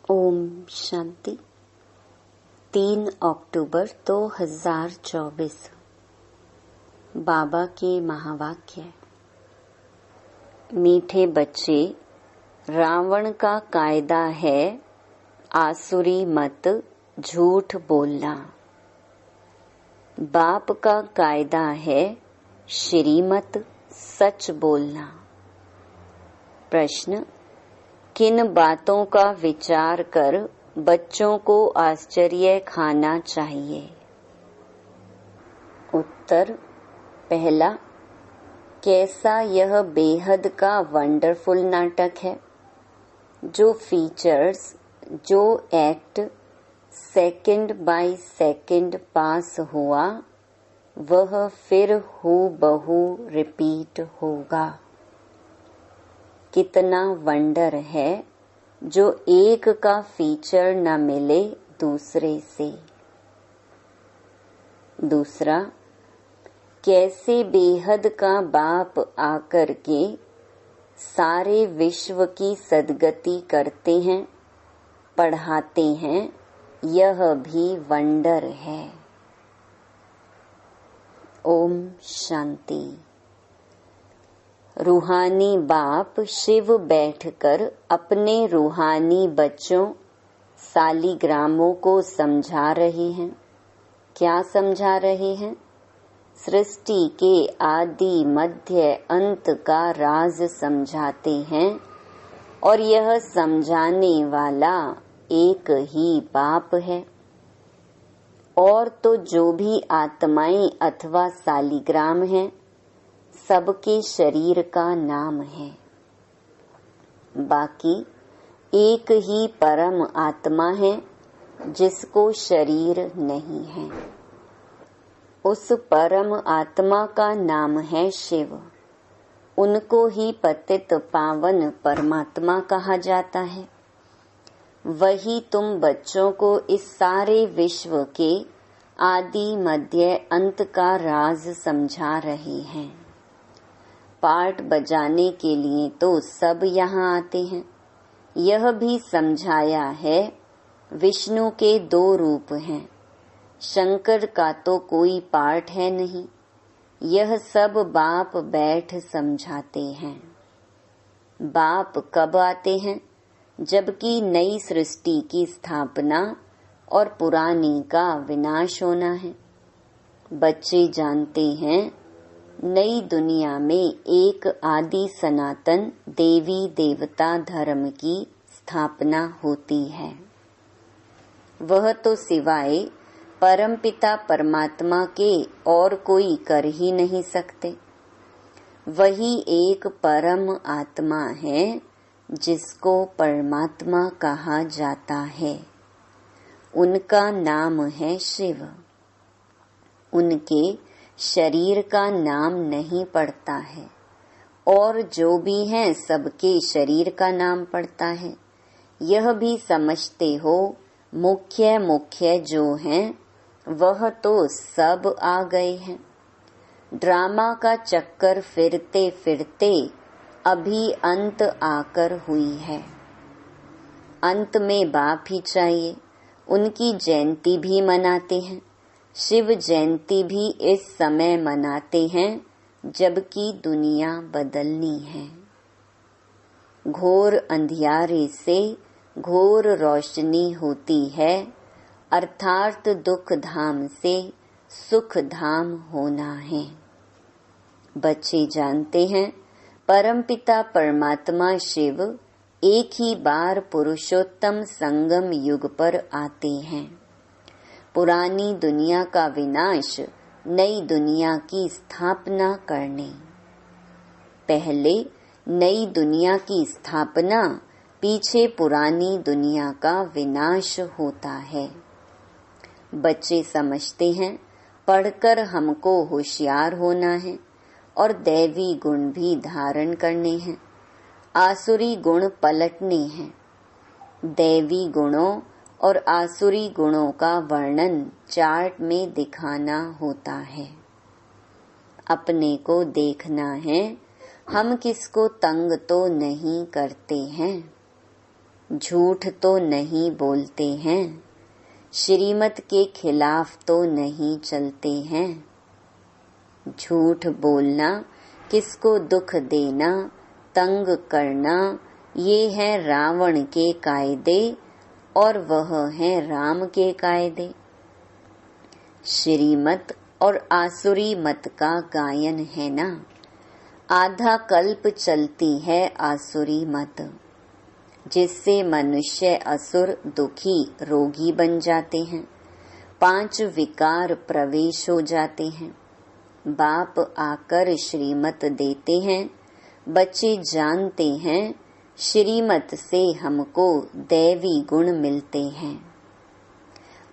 ओम शांति। 3 अक्टूबर 2024। बाबा के महावाक्य। मीठे बच्चे, रावण का कायदा है आसुरी मत झूठ बोलना। बाप का कायदा है श्रीमत सच बोलना। प्रश्न: किन बातों का विचार कर बच्चों को आश्चर्य खाना चाहिए? उत्तर: पहला, कैसा यह बेहद का वंडरफुल नाटक है। जो फीचर्स, जो एक्ट सेकंड बाय सेकंड पास हुआ, वह फिर हूबहू रिपीट होगा। कितना वंडर है जो एक का फीचर न मिले दूसरे से। दूसरा, कैसे बेहद का बाप आकर के सारे विश्व की सद्गति करते हैं, पढ़ाते हैं, यह भी वंडर है। ओम शांति। रूहानी बाप शिव बैठकर अपने रूहानी बच्चों सालिग्रामों को समझा रहे हैं। क्या समझा रहे हैं? सृष्टि के आदि मध्य अंत का राज समझाते हैं। और यह समझाने वाला एक ही बाप है। और तो जो भी आत्माएं अथवा सालिग्राम हैं, सबके शरीर का नाम है। बाकी एक ही परम आत्मा है जिसको शरीर नहीं है। उस परम आत्मा का नाम है शिव। उनको ही पतित पावन परमात्मा कहा जाता है। वही तुम बच्चों को इस सारे विश्व के आदि मध्य अंत का राज समझा रहे हैं। पार्ट बजाने के लिए तो सब यहाँ आते हैं। यह भी समझाया है विष्णु के 2 रूप हैं। शंकर का तो कोई पार्ट है नहीं। यह सब बाप बैठ समझाते हैं। बाप कब आते हैं? जबकि नई सृष्टि की स्थापना और पुरानी का विनाश होना है। बच्चे जानते हैं नई दुनिया में एक आदि सनातन देवी देवता धर्म की स्थापना होती है। वह तो सिवाय परमपिता परमात्मा के और कोई कर ही नहीं सकते। वही एक परम आत्मा है जिसको परमात्मा कहा जाता है। उनका नाम है शिव। उनके शरीर का नाम नहीं पड़ता है। और जो भी हैं सबके शरीर का नाम पड़ता है। यह भी समझते हो मुख्य मुख्य जो हैं वह तो सब आ गए हैं। ड्रामा का चक्कर फिरते फिरते अभी अंत आकर हुई है। अंत में बाप ही चाहिए। उनकी जयंती भी मनाते हैं। शिव जयंती भी इस समय मनाते हैं जबकि दुनिया बदलनी है। घोर अंधियारे से घोर रोशनी होती है, अर्थात दुख धाम से सुख धाम होना है। बच्चे जानते हैं परमपिता परमात्मा शिव एक ही बार पुरुषोत्तम संगम युग पर आते हैं। पुरानी दुनिया का विनाश, नई दुनिया की स्थापना करने। पहले नई दुनिया की स्थापना, पीछे पुरानी दुनिया का विनाश होता है। बच्चे समझते हैं पढ़कर हमको होशियार होना है और दैवी गुण भी धारण करने हैं। आसुरी गुण पलटने हैं। दैवी गुणों और आसुरी गुणों का वर्णन चार्ट में दिखाना होता है। अपने को देखना है हम किसको तंग तो नहीं करते हैं। झूठ तो नहीं बोलते हैं, श्रीमत के खिलाफ तो नहीं चलते हैं। झूठ बोलना, किसको दुख देना, तंग करना, ये है रावण के कायदे और वह है राम के कायदे। श्रीमत और आसुरी मत का गायन है ना, आधा कल्प चलती है आसुरी मत, जिससे मनुष्य असुर दुखी रोगी बन जाते हैं, 5 विकार प्रवेश हो जाते हैं। बाप आकर श्रीमत देते हैं, बच्चे जानते हैं श्रीमत से हमको दैवी गुण मिलते हैं।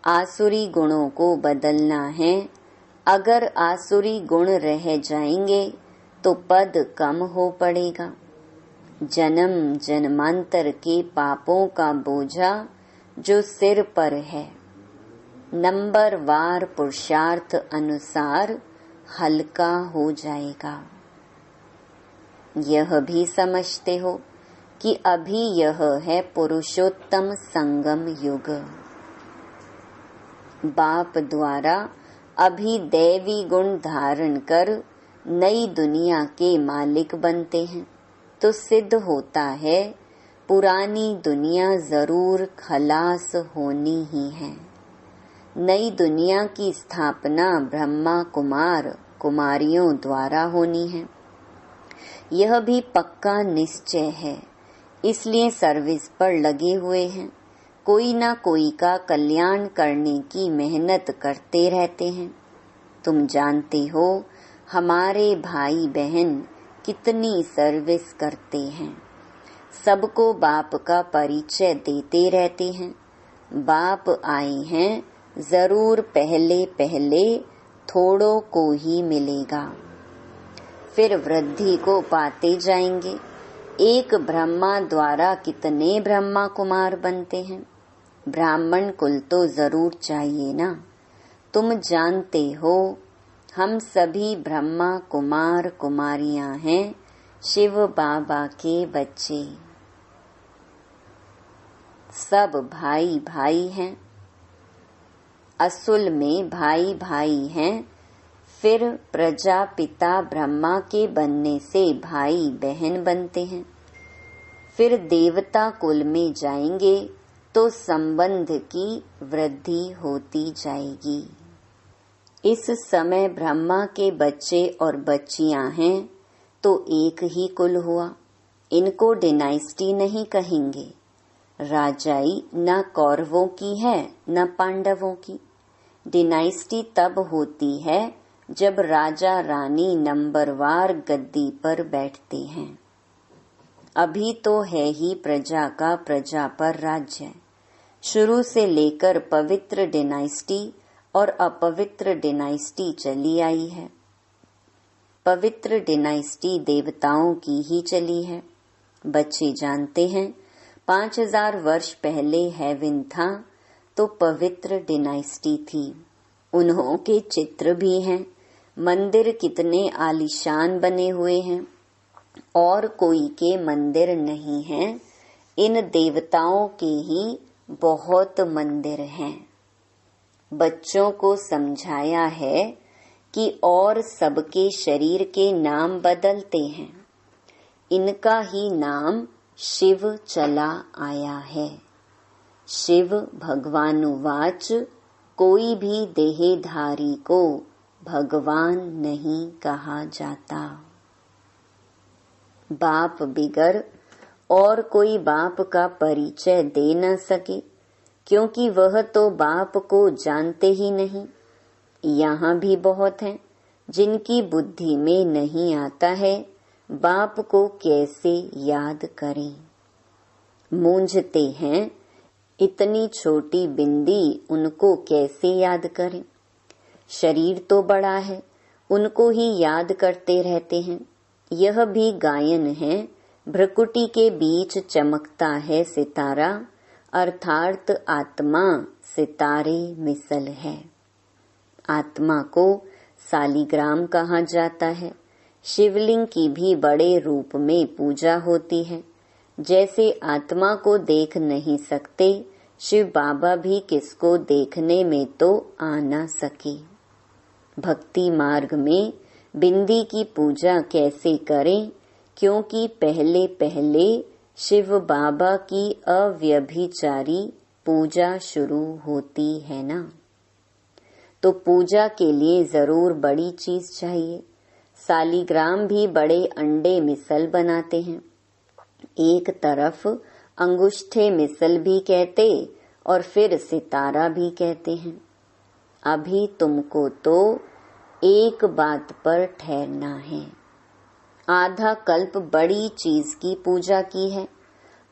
आसुरी गुणों को बदलना है, अगर आसुरी गुण रह जाएंगे तो पद कम हो पड़ेगा। जन्म जन्मांतर के पापों का बोझा जो सिर पर है, नंबरवार पुरुषार्थ अनुसार हल्का हो जाएगा। यह भी समझते हो कि अभी यह है पुरुषोत्तम संगम युग। बाप द्वारा अभी दैवी गुण धारण कर नई दुनिया के मालिक बनते हैं, तो सिद्ध होता है पुरानी दुनिया जरूर खलास होनी ही है। नई दुनिया की स्थापना ब्रह्मा कुमार कुमारियों द्वारा होनी है। यह भी पक्का निश्चय है, इसलिए सर्विस पर लगे हुए हैं। कोई ना कोई का कल्याण करने की मेहनत करते रहते हैं। तुम जानते हो हमारे भाई बहन कितनी सर्विस करते हैं, सबको बाप का परिचय देते रहते हैं। बाप आए हैं, जरूर पहले पहले थोड़ों को ही मिलेगा, फिर वृद्धि को पाते जाएंगे। एक ब्रह्मा द्वारा कितने ब्रह्मा कुमार बनते हैं, ब्राह्मण कुल तो जरूर चाहिए ना। तुम जानते हो हम सभी ब्रह्मा कुमार कुमारियां हैं, शिव बाबा के बच्चे। सब भाई भाई हैं, असल में भाई भाई हैं। फिर प्रजापिता ब्रह्मा के बनने से भाई बहन बनते हैं। फिर देवता कुल में जाएंगे तो संबंध की वृद्धि होती जाएगी। इस समय ब्रह्मा के बच्चे और बच्चियां हैं तो एक ही कुल हुआ। इनको डिनाइस्टी नहीं कहेंगे। राजाई न कौरवों की है न पांडवों की। डिनाइस्टी तब होती है जब राजा रानी नंबरवार गद्दी पर बैठते हैं। अभी तो है ही प्रजा का प्रजा पर राज्य। शुरू से लेकर पवित्र डिनाइस्टी और अपवित्र डिनाइस्टी चली आई है। पवित्र डिनाइस्टी देवताओं की ही चली है। बच्चे जानते हैं 5000 वर्ष पहले हेवन था तो पवित्र डिनाइस्टी थी। उन्हों के चित्र भी हैं। मंदिर कितने आलीशान बने हुए हैं, और कोई के मंदिर नहीं हैं। इन देवताओं के ही बहुत मंदिर हैं। बच्चों को समझाया है कि और सबके शरीर के नाम बदलते हैं, इनका ही नाम शिव चला आया है। शिव भगवानुवाच, कोई भी देहधारी को भगवान नहीं कहा जाता। बाप बिगर और कोई बाप का परिचय दे न सके, क्योंकि वह तो बाप को जानते ही नहीं। यहाँ भी बहुत हैं जिनकी बुद्धि में नहीं आता है बाप को कैसे याद करें। मूंझते हैं, इतनी छोटी बिंदी उनको कैसे याद करें। शरीर तो बड़ा है, उनको ही याद करते रहते हैं। यह भी गायन है, भ्रकुटी के बीच चमकता है सितारा, अर्थात आत्मा सितारे मिसल है। आत्मा को सालिग्राम कहा जाता है। शिवलिंग की भी बड़े रूप में पूजा होती है। जैसे आत्मा को देख नहीं सकते, शिव बाबा भी किसको देखने में तो आ न सके। भक्ति मार्ग में बिंदी की पूजा कैसे करें, क्योंकि पहले पहले शिव बाबा की अव्यभिचारी पूजा शुरू होती है ना। तो पूजा के लिए जरूर बड़ी चीज चाहिए। सालीग्राम भी बड़े अंडे मिसल बनाते हैं। एक तरफ अंगुष्ठे मिसल भी कहते और फिर सितारा भी कहते हैं। अभी तुमको तो एक बात पर ठहरना है। आधा कल्प बड़ी चीज की पूजा की है,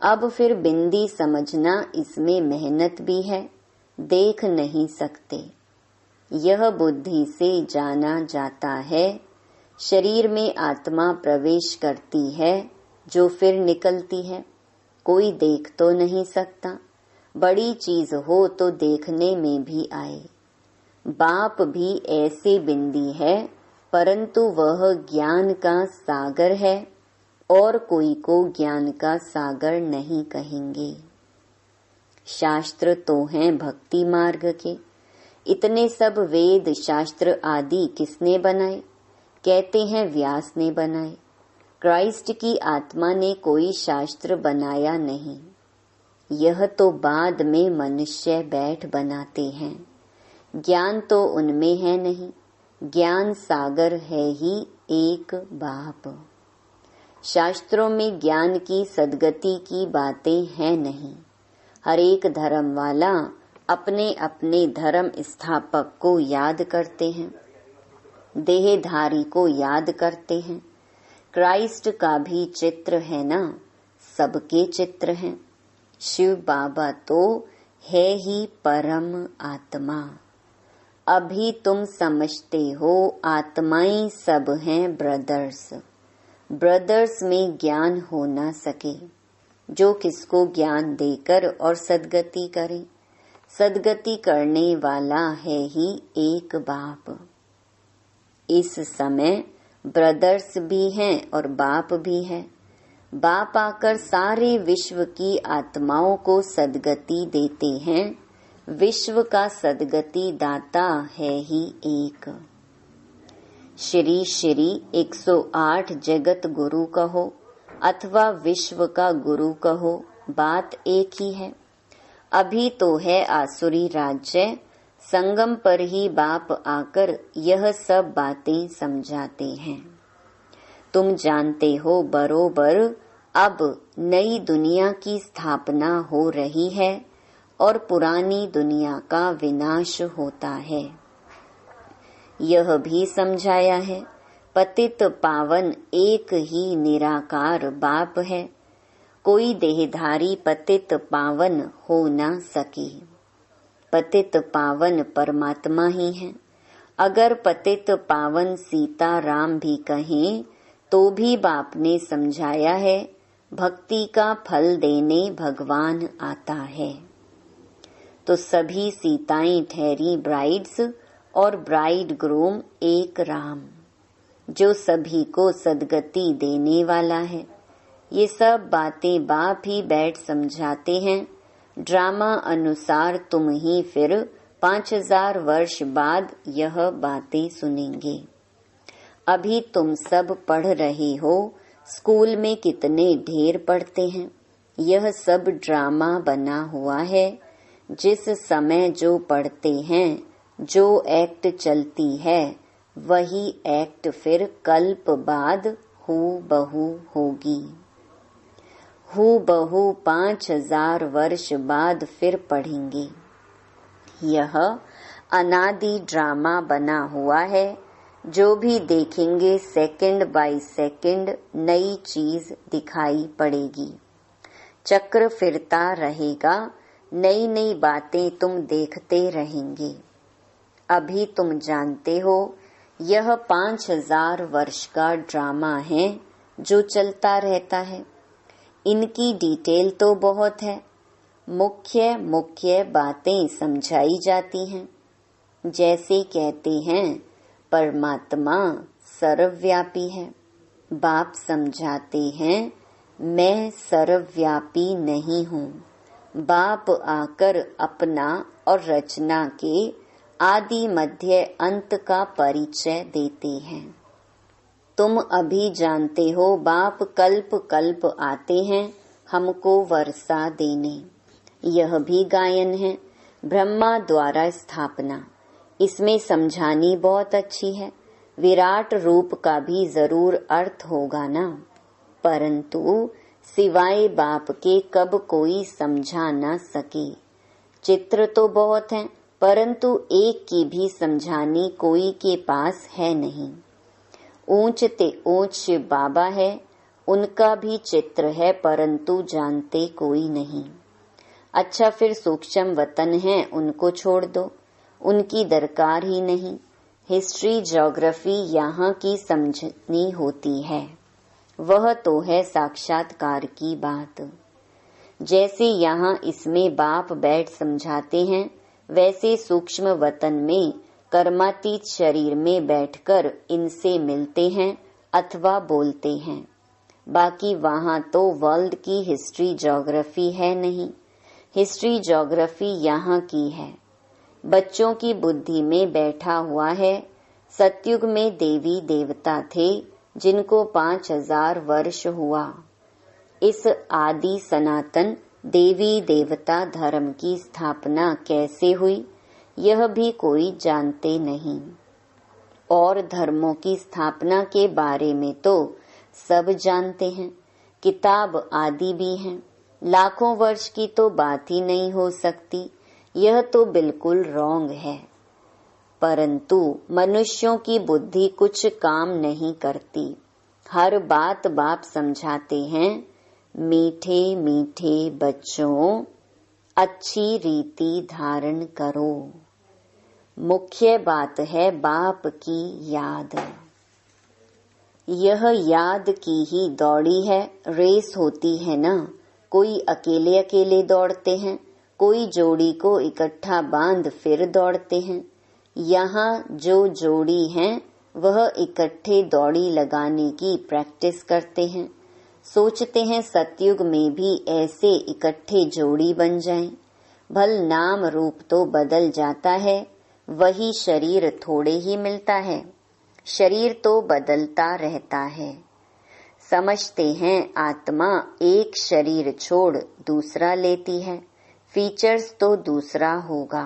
अब फिर बिंदी समझना इसमें मेहनत भी है, देख नहीं सकते। यह बुद्धि से जाना जाता है। शरीर में आत्मा प्रवेश करती है जो फिर निकलती है, कोई देख तो नहीं सकता। बड़ी चीज हो तो देखने में भी आए। बाप भी ऐसे बिंदी है, परंतु वह ज्ञान का सागर है और कोई को ज्ञान का सागर नहीं कहेंगे। शास्त्र तो हैं भक्ति मार्ग के। इतने सब वेद शास्त्र आदि किसने बनाए? कहते हैं व्यास ने बनाए। क्राइस्ट की आत्मा ने कोई शास्त्र बनाया नहीं। यह तो बाद में मनुष्य बैठ बनाते हैं। ज्ञान तो उनमें है नहीं। ज्ञान सागर है ही एक बाप। शास्त्रों में ज्ञान की सद्गति की बातें हैं नहीं। हर एक धर्म वाला अपने अपने धर्म स्थापक को याद करते हैं, देहधारी को याद करते हैं। क्राइस्ट का भी चित्र है ना, सबके चित्र हैं। शिव बाबा तो है ही परम आत्मा। अभी तुम समझते हो आत्माएं सब हैं ब्रदर्स। ब्रदर्स में ज्ञान हो ना सके, जो किसको ज्ञान देकर और सद्गति करे। सद्गति करने वाला है ही एक बाप। इस समय ब्रदर्स भी हैं और बाप भी है। बाप आकर सारे विश्व की आत्माओं को सद्गति देते हैं। विश्व का सद्गति दाता है ही एक। श्री श्री 108 जगत गुरु कहो अथवा विश्व का गुरु कहो, बात एक ही है। अभी तो है आसुरी राज्य, संगम पर ही बाप आकर यह सब बातें समझाते हैं। तुम जानते हो बरोबर अब नई दुनिया की स्थापना हो रही है और पुरानी दुनिया का विनाश होता है। यह भी समझाया है पतित पावन एक ही निराकार बाप है। कोई देहधारी पतित पावन हो न सके। पतित पावन परमात्मा ही है। अगर पतित पावन सीता राम भी कहें तो भी बाप ने समझाया है, भक्ति का फल देने भगवान आता है। तो सभी सीताएं ठहरी ब्राइड्स और ब्राइड ग्रूम एक राम, जो सभी को सद्गति देने वाला है। ये सब बातें बाप ही बैठ समझाते हैं। ड्रामा अनुसार तुम ही फिर 5000 वर्ष बाद यह बातें सुनेंगे। अभी तुम सब पढ़ रहे हो, स्कूल में कितने ढेर पढ़ते हैं। यह सब ड्रामा बना हुआ है। जिस समय जो पढ़ते हैं, जो एक्ट चलती है, वही एक्ट फिर कल्प बाद हूबहू होगी। हूबहू 5000 वर्ष बाद फिर पढ़ेंगे। यह अनादि ड्रामा बना हुआ है। जो भी देखेंगे सेकंड बाय सेकंड नई चीज दिखाई पड़ेगी। चक्र फिरता रहेगा, नई नई बातें तुम देखते रहेंगे। अभी तुम जानते हो यह 5000 वर्ष का ड्रामा है जो चलता रहता है। इनकी डिटेल तो बहुत है। मुख्य मुख्य बातें समझाई जाती हैं। जैसे कहते हैं परमात्मा सर्वव्यापी है। बाप समझाते हैं मैं सर्वव्यापी नहीं हूँ। बाप आकर अपना और रचना के आदि मध्य अंत का परिचय देते हैं। तुम अभी जानते हो बाप कल्प कल्प आते हैं हमको वर्षा देने। यह भी गायन है, ब्रह्मा द्वारा स्थापना। इसमें समझानी बहुत अच्छी है। विराट रूप का भी जरूर अर्थ होगा ना, परंतु सिवाय बाप के कब कोई समझा न सके। चित्र तो बहुत हैं, परंतु एक की भी समझानी कोई के पास है नहीं। ऊंच ते ऊंच शिव बाबा है, उनका भी चित्र है, परंतु जानते कोई नहीं। अच्छा, फिर सूक्ष्म वतन है, उनको छोड़ दो, उनकी दरकार ही नहीं। हिस्ट्री ज्योग्राफी यहाँ की समझनी होती है, वह तो है साक्षात्कार की बात। जैसे यहाँ इसमें बाप बैठ समझाते हैं, वैसे सूक्ष्म वतन में कर्मातीत शरीर में बैठकर इनसे मिलते हैं अथवा बोलते हैं। बाकी वहाँ तो वर्ल्ड की हिस्ट्री ज्योग्राफी है नहीं, हिस्ट्री ज्योग्राफी यहाँ की है, बच्चों की बुद्धि में बैठा हुआ है। सतयुग में देवी देवता थे जिनको 5000 वर्ष हुआ। इस आदि सनातन देवी देवता धर्म की स्थापना कैसे हुई, यह भी कोई जानते नहीं। और धर्मों की स्थापना के बारे में तो सब जानते हैं, किताब आदि भी हैं। लाखों वर्ष की तो बात ही नहीं हो सकती, यह तो बिल्कुल रॉन्ग है। परंतु मनुष्यों की बुद्धि कुछ काम नहीं करती। हर बात बाप समझाते हैं, मीठे मीठे बच्चों अच्छी रीति धारण करो। मुख्य बात है बाप की याद। यह याद की ही दौड़ी है, रेस होती है ना। कोई अकेले अकेले दौड़ते हैं, कोई जोड़ी को इकट्ठा बांध फिर दौड़ते हैं। यहाँ जो जोड़ी हैं वह इकट्ठे दौड़ी लगाने की प्रैक्टिस करते हैं। सोचते हैं सतयुग में भी ऐसे इकट्ठे जोड़ी बन जाएं। भल नाम रूप तो बदल जाता है, वही शरीर थोड़े ही मिलता है। शरीर तो बदलता रहता है। समझते हैं आत्मा एक शरीर छोड़ दूसरा लेती है, फीचर्स तो दूसरा होगा।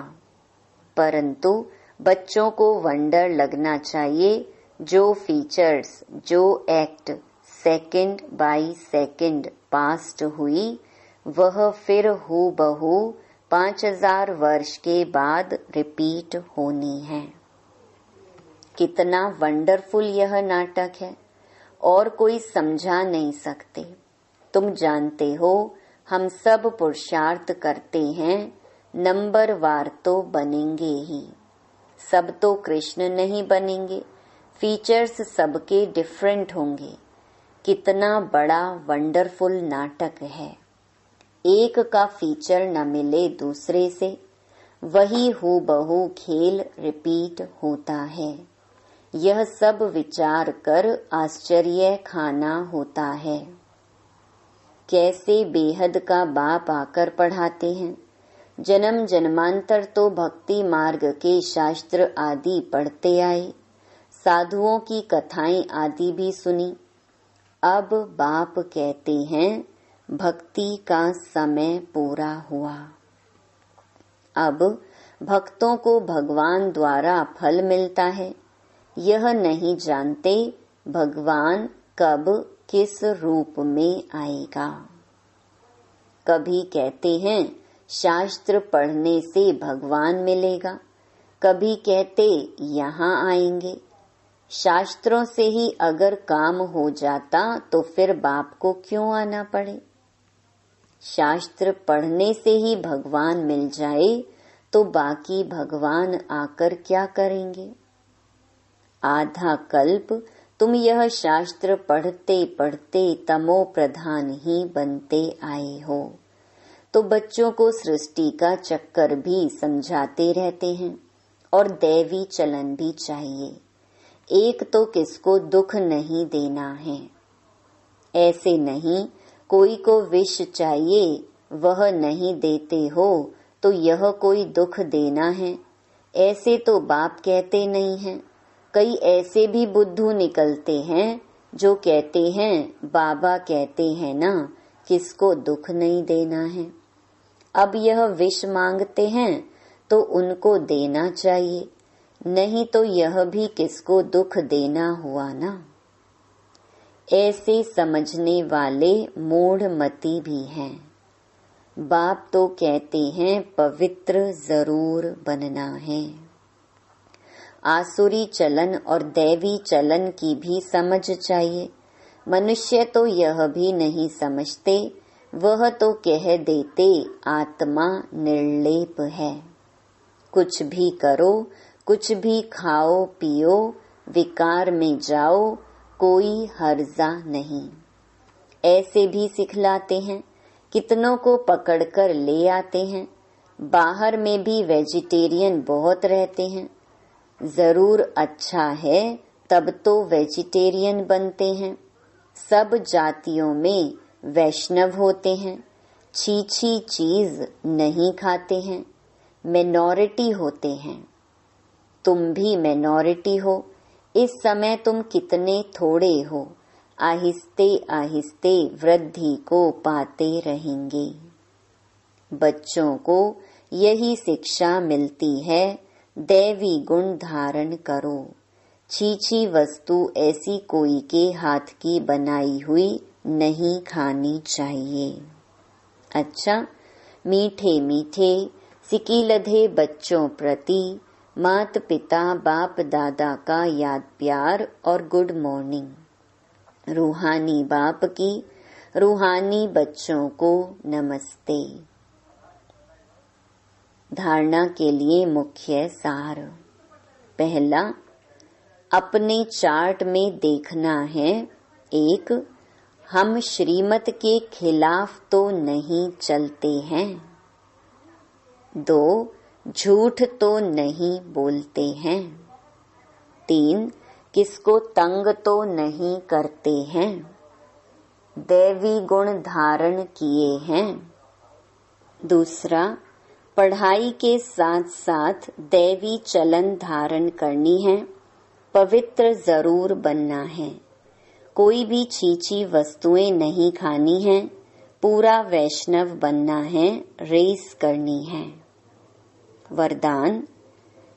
परंतु बच्चों को वंडर लगना चाहिए, जो फीचर्स, जो act second by second past हुई, वह फिर हूबहू 5000 वर्ष के बाद रिपीट होनी है। कितना वंडरफुल यह नाटक है, और कोई समझा नहीं सकते। तुम जानते हो हम सब पुरुषार्थ करते हैं, नंबरवार तो बनेंगे ही। सब तो कृष्ण नहीं बनेंगे, फीचर्स सबके डिफरेंट होंगे। कितना बड़ा वंडरफुल नाटक है। एक का फीचर न मिले दूसरे से, वही हूबहू खेल रिपीट होता है। यह सब विचार कर आश्चर्य खाना होता है। कैसे बेहद का बाप आकर पढ़ाते हैं। जन्म जन्मांतर तो भक्ति मार्ग के शास्त्र आदि पढ़ते आए, साधुओं की कथाएं आदि भी सुनी। अब बाप कहते हैं भक्ति का समय पूरा हुआ। अब भक्तों को भगवान द्वारा फल मिलता है। यह नहीं जानते भगवान कब किस रूप में आएगा। कभी कहते हैं शास्त्र पढ़ने से भगवान मिलेगा, कभी कहते यहाँ आएंगे। शास्त्रों से ही अगर काम हो जाता तो फिर बाप को क्यों आना पड़े। शास्त्र पढ़ने से ही भगवान मिल जाए तो बाकी भगवान आकर क्या करेंगे। आधा कल्प तुम यह शास्त्र पढ़ते पढ़ते तमो प्रधान ही बनते आए हो, तो बच्चों को सृष्टि का चक्कर भी समझाते रहते हैं और दैवी चलन भी चाहिए। एक तो किसको दुख नहीं देना है। ऐसे नहीं कोई को विष चाहिए वह नहीं देते हो तो यह कोई दुख देना है, ऐसे तो बाप कहते नहीं हैं। कई ऐसे भी बुद्धू निकलते हैं जो कहते हैं बाबा कहते हैं ना, किसको दुख नहीं देना है। अब यह विष मांगते हैं तो उनको देना चाहिए, नहीं तो यह भी किसको दुख देना हुआ ना। ऐसे समझने वाले मूढ़मती भी हैं। बाप तो कहते हैं पवित्र जरूर बनना है। आसुरी चलन और दैवी चलन की भी समझ चाहिए। मनुष्य तो यह भी नहीं समझते, वह तो कह देते आत्मा निर्लेप है। कुछ भी करो, कुछ भी खाओ पियो, विकार में जाओ, कोई हर्जा नहीं, ऐसे भी सिखलाते हैं। कितनों को पकड़कर ले आते हैं। बाहर में भी वेजिटेरियन बहुत रहते हैं। जरूर अच्छा है तब तो वेजिटेरियन बनते हैं। सब जातियों में वैष्णव होते हैं, छीछी चीज नहीं खाते हैं, मिनॉरिटी होते हैं। तुम भी मिनॉरिटी हो। इस समय तुम कितने थोड़े हो, आहिस्ते आहिस्ते वृद्धि को पाते रहेंगे। बच्चों को यही शिक्षा मिलती है, दैवी गुण धारण करो। छीछी वस्तु ऐसी कोई के हाथ की बनाई हुई नहीं खानी चाहिए। अच्छा, मीठे मीठे सिकीलधे बच्चों प्रति माता पिता बाप दादा का याद प्यार और गुड मॉर्निंग। रूहानी बाप की रूहानी बच्चों को नमस्ते। धारणा के लिए मुख्य सार। पहला, अपने चार्ट में देखना है। 1, हम श्रीमत के खिलाफ तो नहीं चलते हैं। 2, झूठ तो नहीं बोलते हैं। 3, किसको तंग तो नहीं करते हैं। दैवी गुण धारण किए हैं। दूसरा, पढ़ाई के साथ साथ दैवी चलन धारण करनी है। पवित्र जरूर बनना है। कोई भी छीछी वस्तुएं नहीं खानी है। पूरा वैष्णव बनना है, रेस करनी है। वरदान,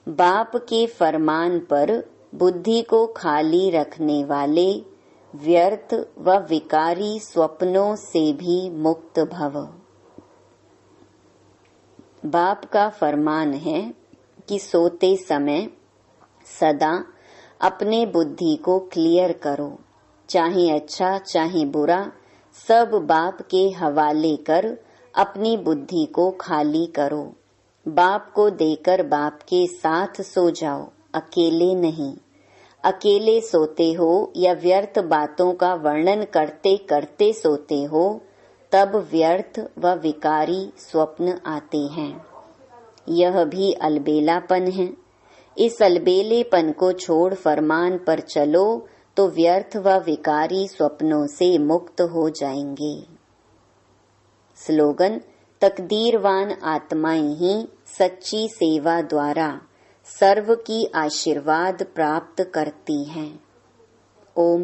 बाप के फरमान पर बुद्धि को खाली रखने वाले व्यर्थ व विकारी स्वप्नों से भी मुक्त भव। बाप का फरमान है कि सोते समय सदा अपने बुद्धि को क्लियर करो, चाहे अच्छा चाहे बुरा, सब बाप के हवाले कर अपनी बुद्धि को खाली करो। बाप को देकर बाप के साथ सो जाओ, अकेले नहीं। अकेले सोते हो या व्यर्थ बातों का वर्णन करते करते सोते हो, तब व्यर्थ व विकारी स्वप्न आते हैं। यह भी अलबेलापन है। इस अलबेलेपन को छोड़ फरमान पर चलो तो व्यर्थ व विकारी स्वप्नों से मुक्त हो जाएंगे। स्लोगन, तकदीरवान आत्माएं ही सच्ची सेवा द्वारा सर्व की आशीर्वाद प्राप्त करती हैं। ओम